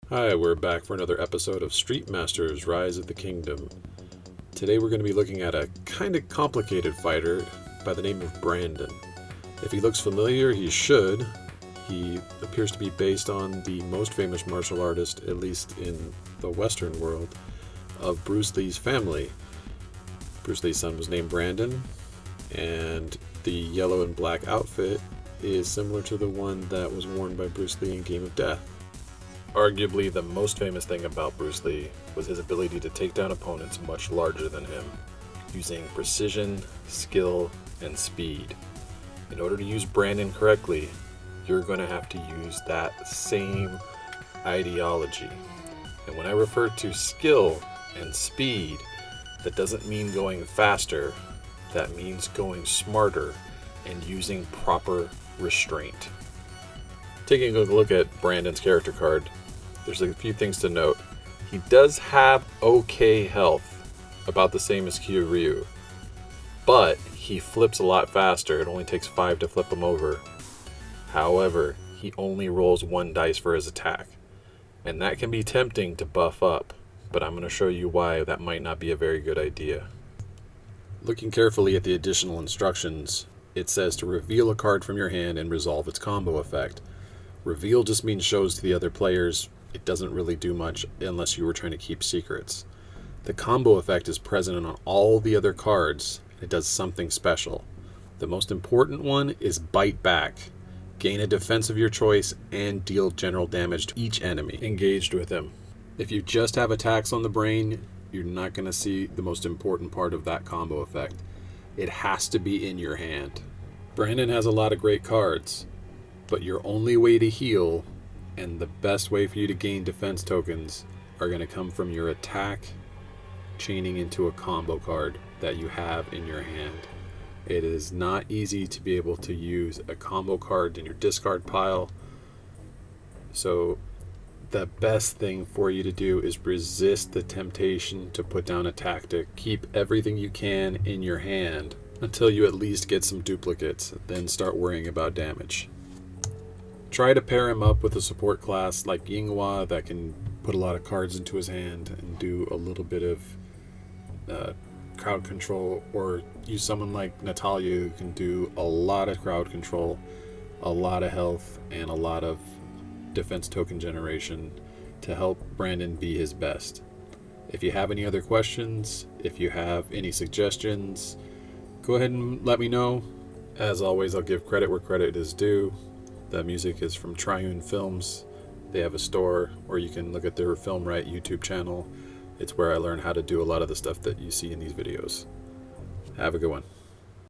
Hi, we're back for another episode of Street Masters Rise of the Kingdom. Today we're going to be looking at a kind of complicated fighter by the name of Brandon. If he looks familiar, he should. He appears to be based on the most famous martial artist, at least in the Western world, of Bruce Lee's family. Bruce Lee's son was named Brandon, and the yellow and black outfit is similar to the one that was worn by Bruce Lee in Game of Death. Arguably, the most famous thing about Bruce Lee was his ability to take down opponents much larger than him, using precision, skill, and speed. In order to use Brandon correctly, you're going to have to use that same ideology. And when I refer to skill and speed, that doesn't mean going faster, that means going smarter and using proper restraint. Taking a look at Brandon's character card, there's a few things to note. He does have okay health, about the same as Ryu, but he flips a lot faster. It only takes 5 to flip him over. However, he only rolls 1 dice for his attack, and that can be tempting to buff up, but I'm going to show you why that might not be a very good idea. Looking carefully at the additional instructions, it says to reveal a card from your hand and resolve its combo effect. Reveal just means shows to the other players. It doesn't really do much unless you were trying to keep secrets. The combo effect is present on all the other cards. It does something special. The most important one is Bite Back. Gain a defense of your choice and deal general damage to each enemy engaged with him. If you just have attacks on the brain, you're not going to see the most important part of that combo effect. It has to be in your hand. Brandon has a lot of great cards, but your only way to heal and the best way for you to gain defense tokens are going to come from your attack chaining into a combo card that you have in your hand. It is not easy to be able to use a combo card in your discard pile. So the best thing for you to do is resist the temptation to put down a tactic. Keep everything you can in your hand until you at least get some duplicates, then start worrying about damage. Try to pair him up with a support class like Yinghua that can put a lot of cards into his hand and do a little bit of crowd control, or use someone like Natalia who can do a lot of crowd control, a lot of health, and a lot of defense token generation to help Brandon be his best. If you have any other questions, if you have any suggestions, go ahead and let me know. As always, I'll give credit where credit is due. The music is from Triune Films. They have a store, or you can look at their Film Riot YouTube channel. It's where I learn how to do a lot of the stuff that you see in these videos. Have a good one.